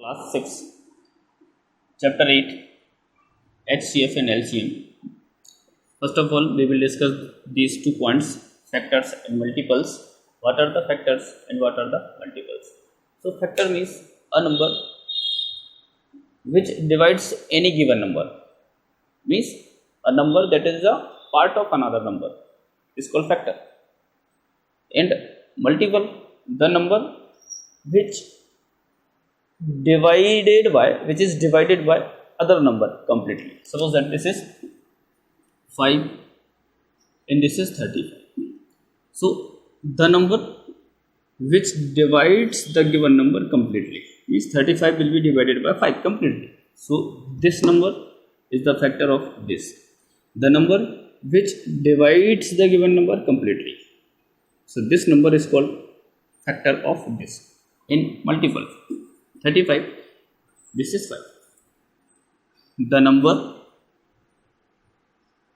Class 6, Chapter 8, HCF and LCM. First of all, we will discuss these 2 points, factors and multiples. What are the factors and what are the multiples? So, factor means a number which divides any given number. Means a number that is a part of another number is called factor. And multiple, the number which is divided by other number completely. Suppose that this is 5 and this is 35. So the number which divides the given number completely is 35 will be divided by 5 completely. So this number is the factor of this. The number which divides the given number completely. So this number is called factor of this. In multiple 35, this is 5. The number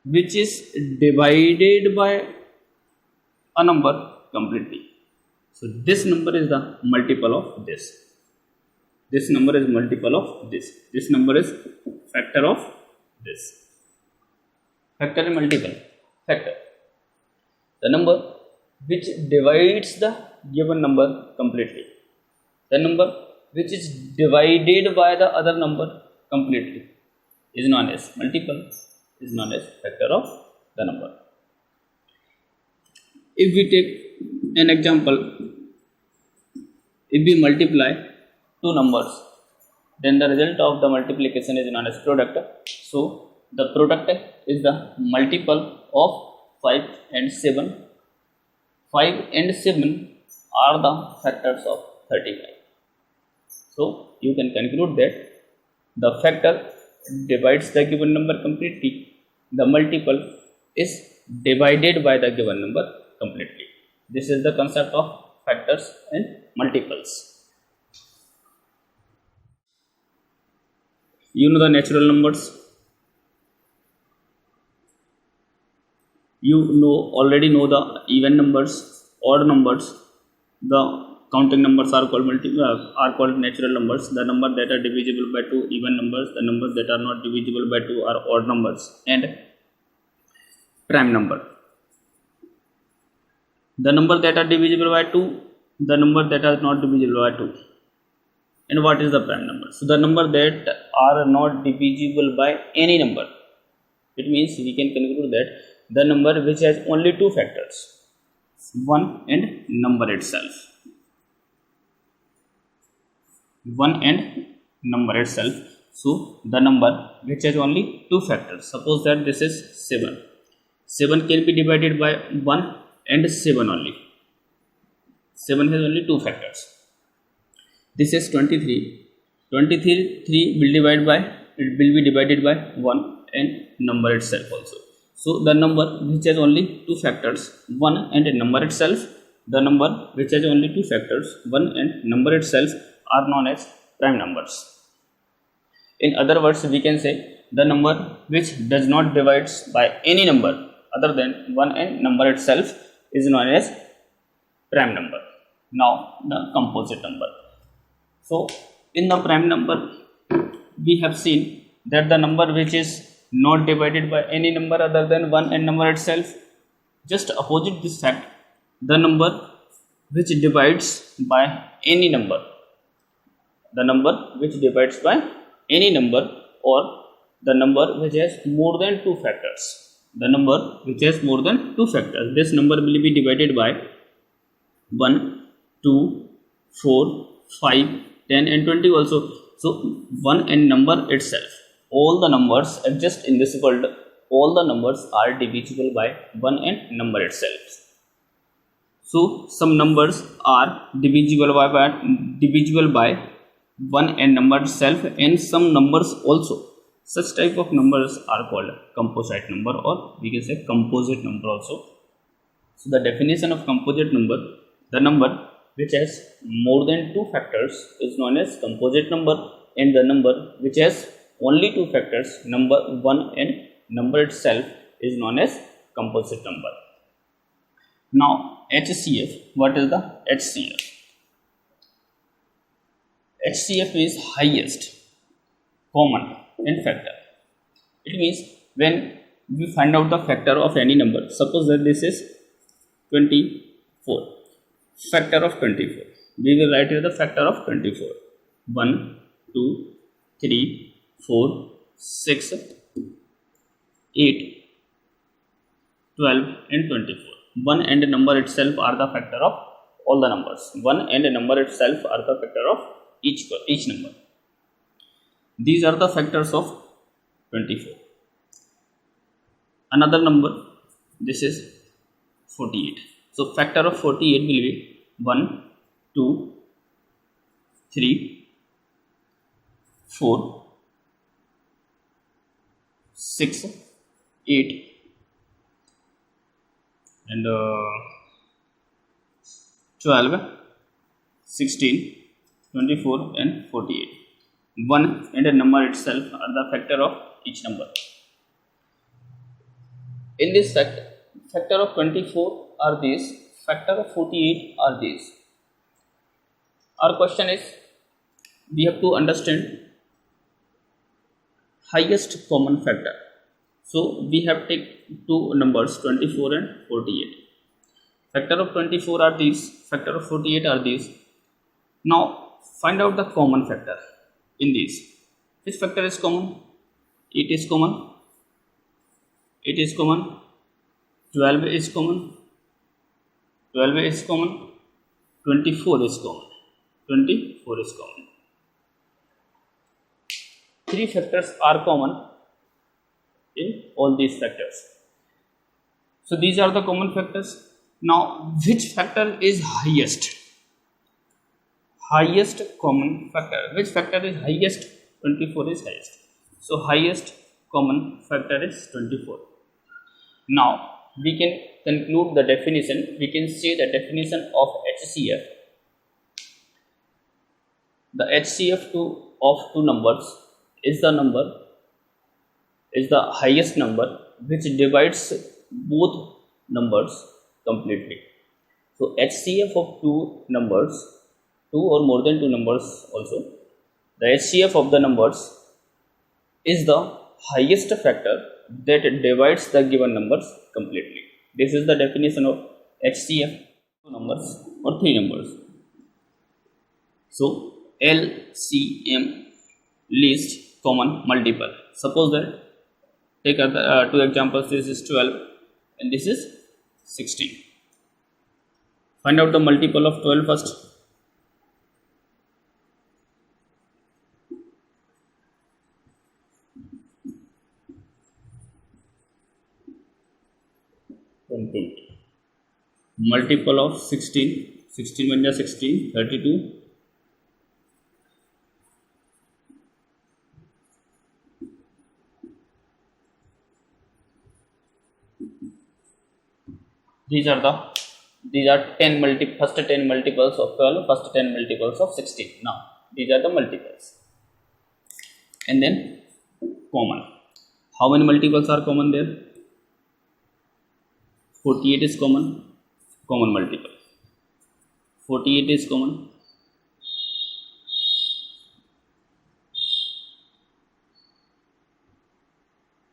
which is divided by a number completely. So this number is the multiple of this. This number is multiple of this. This number is factor of this. Factor and multiple. Factor. The number which divides the given number completely. The number which is divided by the other number completely is known as multiple, is known as factor of the number. If we take an example, if we multiply 2 numbers, then the result of the multiplication is known as product. So the product is the multiple of 5 and 7. 5 and 7 are the factors of 35. So you can conclude that the factor divides the given number completely. The multiple is divided by the given number completely. This is the concept of factors and multiples. You know the natural numbers. You already know the even numbers, odd numbers. The counting numbers are called natural numbers. The numbers that are divisible by 2 even numbers. The numbers that are not divisible by 2 are odd numbers. And prime number. The number that are divisible by 2. The number that are not divisible by 2. And what is the prime number? So the number that are not divisible by any number. It means we can conclude that the number which has only 2 factors. 1 and number itself. 1 and number itself. So the number which has only 2 factors. Suppose that this is 7. 7 can be divided by 1 and 7 only. 7 has only 2 factors. This is 23. 23 will be divided by 1 and number itself also. So the number which has only 2 factors, 1 and number itself. The number which has only 2 factors, 1 and number itself, are known as prime numbers. In other words, we can say the number which does not divide by any number other than 1 and number itself is known as prime number. Now the composite number. So in the prime number, we have seen that the number which is not divided by any number other than 1 and number itself. Just opposite this fact, the number which divides by any number. The number which divides by any number or the number which has more than 2 factors. The number which has more than 2 factors. This number will be divided by 1, 2, 4, 5, 10 and 20 also. So 1 and number itself. All the numbers exist in this world. All the numbers are divisible by 1 and number itself. So some numbers are divisible by 1 and number itself, and some numbers also. Such type of numbers are called composite number, or we can say composite number also. So the definition of composite number, the number which has more than 2 factors is known as composite number, and the number which has only 2 factors, number 1 and number itself, is known as composite number. Now HCF, what is the HCF? HCF is highest common in factor. It means when we find out the factor of any number, suppose that this is 24, factor of 24, we will write here the factor of 24. 1, 2, 3, 4, 6, 8, 12 and 24. 1 and number itself are the factor of all the numbers. 1 and number itself are the factor of each number. These are the factors of 24. Another number, this is 48. So factor of 48 will be 1, 2, 3, 4, 6, 8 and 12, 16, 24 and 48. 1 and a number itself are the factor of each number. In this factor of 24 are these, factor of 48 are these. Our question is, we have to understand highest common factor. So we have take two numbers 24 and 48. Factor of 24 are these, factor of 48 are these. Now find out the common factor in these. Which factor is common? 8 is common, 8 is common, 12 is common, 12 is common, 24 is common, 24 is common. Three factors are common in all these factors. So these are the common factors. Now which factor is highest? Highest common factor. Which factor is highest? 24 is highest. So highest common factor is 24. Now we can conclude the definition. We can say the definition of HCF. The HCF of two numbers is the highest number which divides both numbers completely. So HCF of two numbers, two or more than two numbers also, the HCF of the numbers is the highest factor that divides the given numbers completely. This is the definition of HCF, two numbers or three numbers. So LCM, least common multiple. Suppose that take two examples. This is 12 and this is 16. Find out the multiple of 12 first. Multiple of 16, 16 1 is 16, 32. These are 10 first 10 multiples of 12, first 10 multiples of 16. Now these are the multiples. And then common. How many multiples are common there? 48 is common multiple. 48 is common.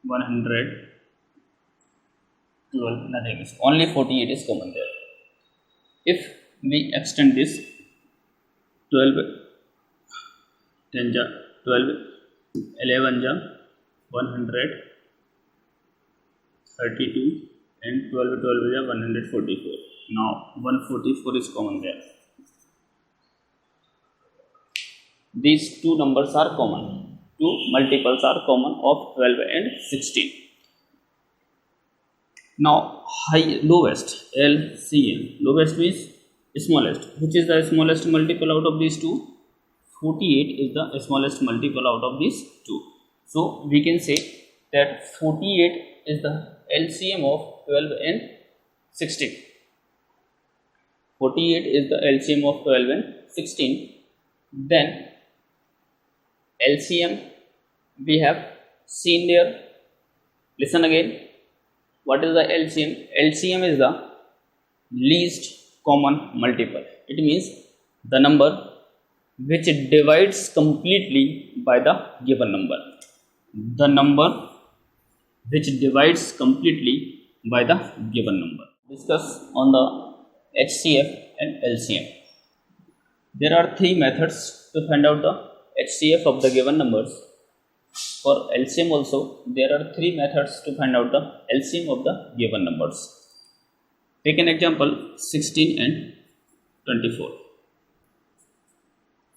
112, nothing is, only 48 is common there. If we extend this 12 10 ja 12 11 ja 132 and 12 12 ja 144. Now 144 is common there. These two numbers are common. Two multiples are common of 12 and 16. Now lowest, LCM. Lowest means smallest. Which is the smallest multiple out of these two? 48 is the smallest multiple out of these two. So we can say that 48 is the LCM of 12 and 16. 48 is the LCM of 12 and 16. Then LCM we have seen there. Listen again. What is the LCM? LCM is the least common multiple. It means the number which divides completely by the given number. The number which divides completely by the given number. Discuss on the HCF and LCM. There are three methods to find out the HCF of the given numbers. For LCM also, there are three methods to find out the LCM of the given numbers. Take an example 16 and 24.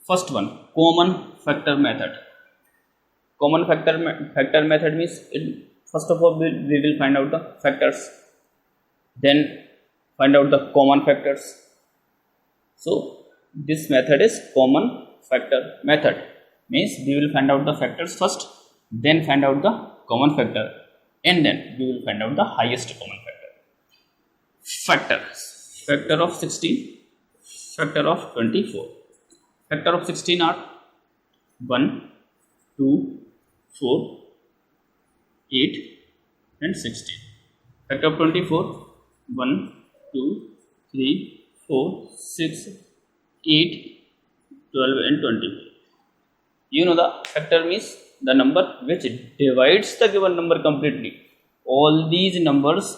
First one, common factor method. Common factor method means first of all we will find out the factors, then find out the common factors. So this method is common factor method, means we will find out the factors first, then find out the common factor, and then we will find out the highest common factor. Factor of 16, factor of 24. Factor of 16 are 1, 2, 4, 8 and 16. Factor of 24, 1, 2, 3, 4, 6, 8, 12 and 24. You know the factor means the number which divides the given number completely. All these numbers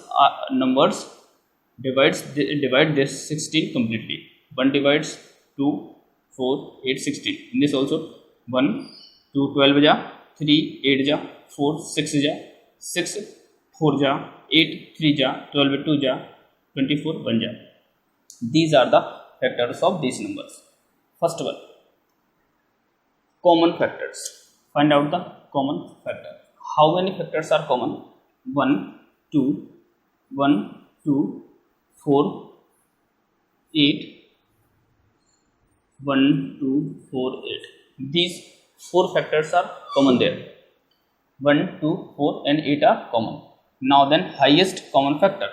divide this 16 completely. 1 divides 2, 4, 8, 16. In this also 1, 2, 12 ja, 3, 8 ja, 4, 6 ja, 6, 4 ja, 8, 3 ja, 12, 2 ja, 24, 1 ja. These are the factors of these numbers. First one, common factors. Find out the common factor. How many factors are common? 1, 2, 1, 2, 4, 8, 1, 2, 4, 8. These 4 factors are common there. 1, 2, 4 and 8 are common. Now then highest common factor.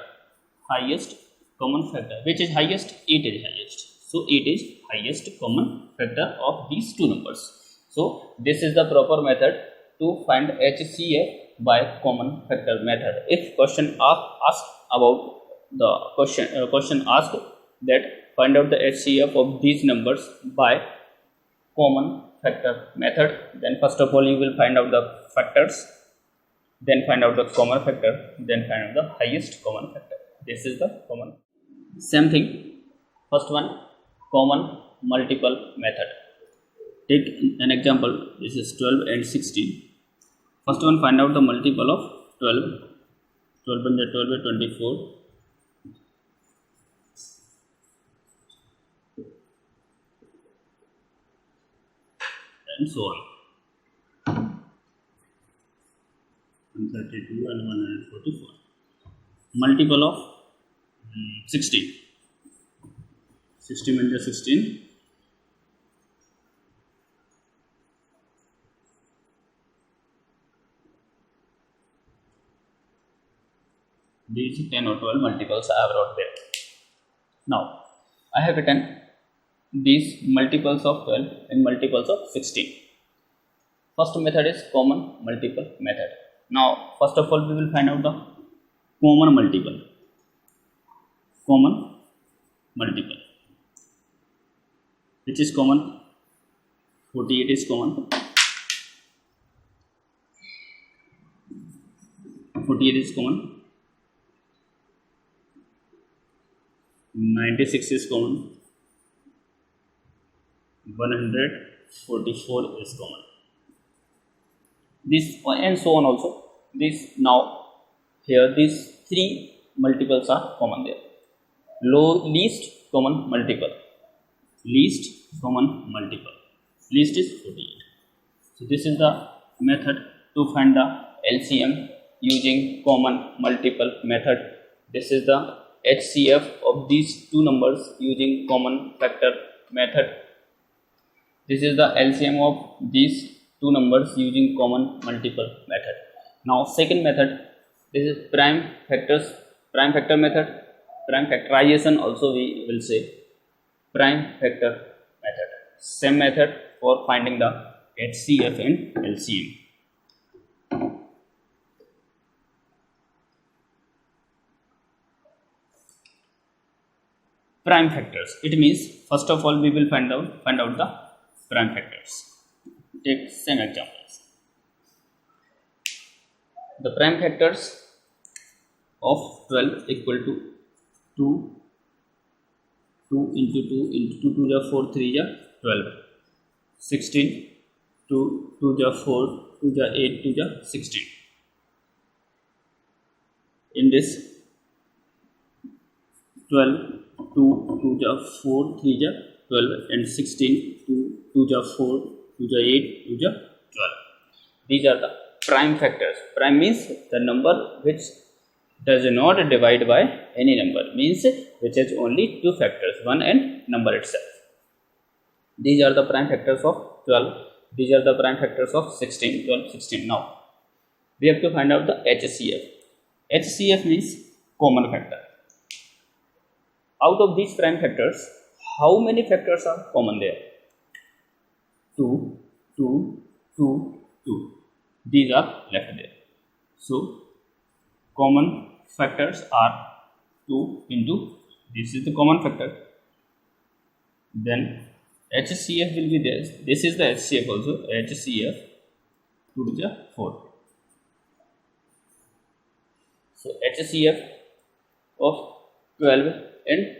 Highest common factor. Which is highest? 8 is highest. So 8 is highest common factor of these two numbers. So this is the proper method to find HCF by common factor method. If question asked about the question asked that find out the HCF of these numbers by common factor method, then first of all you will find out the factors, then find out the common factor, then find out the highest common factor. This is the common. Same thing. First one, common multiple method. Take an example. This is 12 and 16. First one, find out the multiple of 12. 12 and 12 is 24. And so on. 132 and 144. Multiple of 16. 60 means 16. These 10 or 12 multiples I have wrote there. Now I have written these multiples of 12 and multiples of 16. First method is common multiple method. Now first of all we will find out the common multiple. Common multiple. Which is common? 48 is common. 48 is common. 96 is common. 144 is common. This and so on also. This now here these three multiples are common there. Least common multiple. Least common multiple. Least is 48. So this is the method to find the LCM using common multiple method. This is the HCF of these two numbers using common factor method. This is the LCM of these two numbers using common multiple method. Now second method, this is prime factor method. Prime factorization also we will say. Prime factor method. Same method for finding the HCF and LCM. Prime factors. It means first of all we will find out the prime factors. Take same examples. The prime factors of 12 equal to 2, 2 into 2 into 2 to the 4, 3 ja 12, 16, 2, 2 ja 4, 2 ja 8, 2 ja 16. In this 12, 2, 2 ja 4, 3 ja 12 and 16, 2, 2 ja 4, 2 ja 8, 2 ja 12. These are the prime factors. Prime means the number which does not divide by any number, means which has only two factors, 1 and number itself. These are the prime factors of 12. These are the prime factors of 16, 12, 16. Now we have to find out the HCF. HCF means common factor. Out of these prime factors, how many factors are common there? 2, 2, 2, 2. These are left there. So common factors are 2 into, this is the common factor. Then HCF will be there. This is the HCF also. HCF 2 to the 4. So HCF of 12 and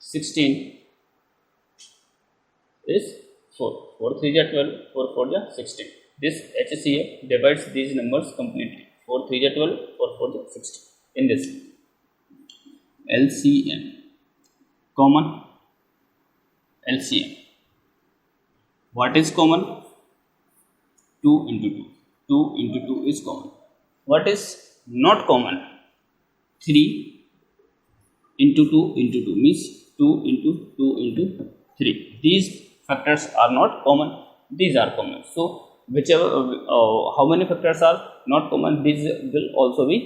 16 is 4. 4 3 ja 12, 4 4 ja 16. This HCF divides these numbers completely. 4 3 ja 12, 4 4 ja 16. In this LCM, common LCM. What is common? 2 into 2. 2 into 2 is common. What is not common? 3 into 2 into 2 means 2 into 2 into 3. These factors are not common. These are common. So whichever how many factors are not common, these will also be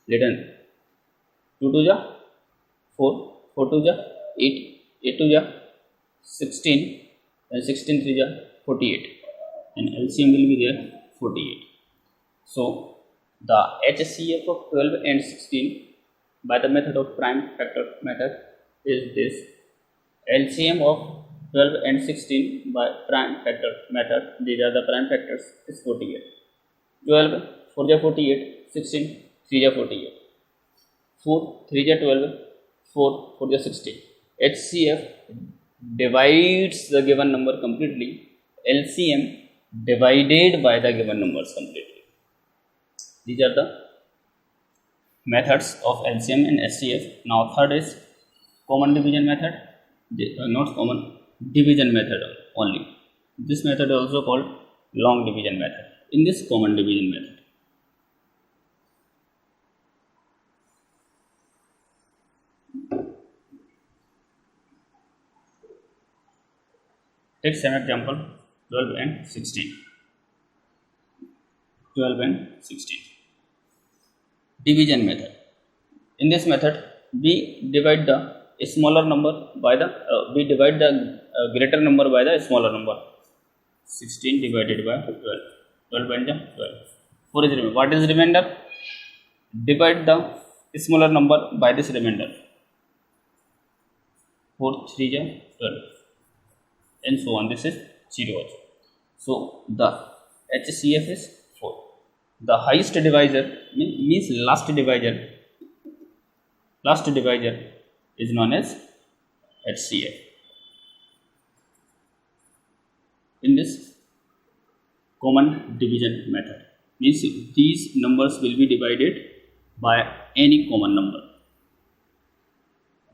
written. 2 to ja 4, 4 to ja 8, 8 to ja 16, and 16 3 ja 48, and LCM will be there 48. So the HCF of 12 and 16 by the method of prime factor method is this. LCM of 12 and 16 by prime factor method, these are the prime factors, is 48. 12 4 ja 48, 16 3 ja 48, 4 3 ja 12, 4 4 ja 16. HCF divides the given number completely. LCM divided by the given numbers completely. These are the methods of LCM and HCF. Now third is common division method. Not common, division method only. This method is also called long division method. In this common division method, take some example, 12 and 16. 12 and 16. Division method. In this method, we divide the smaller number by the we divide the greater number by the smaller number. 16 divided by 12. 12 and 12. 4 is remainder. What is remainder? Divide the smaller number by this remainder. 4 3 ja 12, and so on. This is 0 also. So the HCF is 4. The highest divisor means last divisor. Last divisor is known as HCF. In this common division method, means these numbers will be divided by any common number.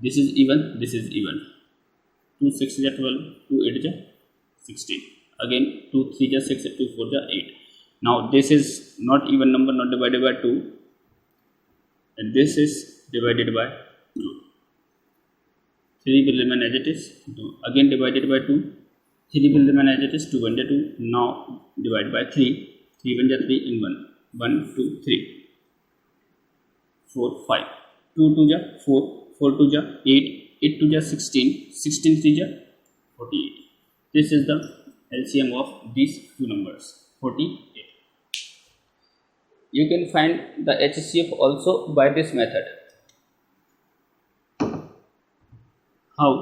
This is even, this is even. 2 6 ja 12, 2 8 ja 16. Again 2 3 ja 6, 2 4 ja 8. Now this is not even number, not divided by 2, and this is divided by 2. 3 will remain as it is. 2. Again divided by 2. 3 will remain as it is. 2 1 ja 2. Now divide by 3. 3 1 ja 3 in 1. 1 2 3. 4 5. 2 2 ja 4. 4 2 ja 8. 8 2 ja 16. 16 3 ja 48. This is the LCM of these two numbers, 48. You can find the HCF also by this method. How?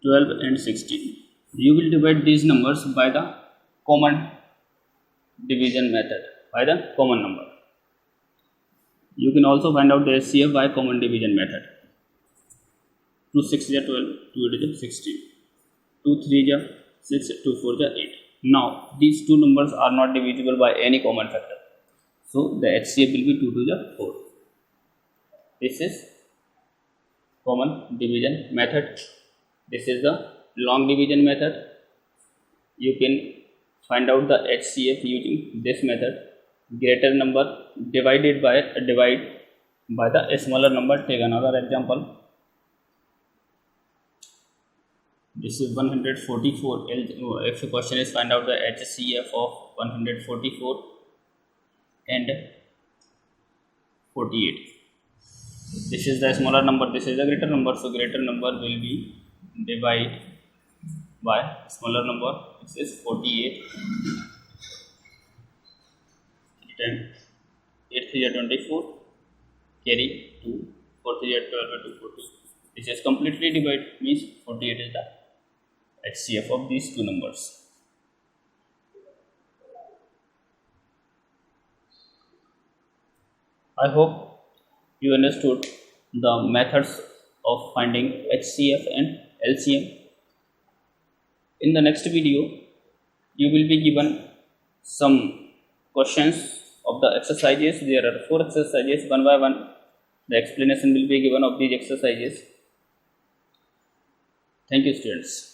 12 and 16. You will divide these numbers by the common division method, by the common number. You can also find out the HCF by common division method. 2 6 is 12, 2 8 is 16, 2 3 is 6, 2 4 is 8. Now these two numbers are not divisible by any common factor, so the HCF will be 2 2 is 4. This is common division method. This is the long division method. You can find out the HCF using this method. Greater number divide by the smaller number. Take another example. This is 144. If the question is find out the HCF of 144 and 48. This is the smaller number, this is the greater number, so greater number will be divided by smaller number. This is 48. Then 8 3 is 24, carry 2, 4 3 is 12 by 2 40. This is completely divided, means 48 is the HCF of these two numbers. I hope you understood the methods of finding HCF and LCM. In the next video, you will be given some questions of the exercises. There are 4 exercises, one by one. The explanation will be given of these exercises. Thank you, students.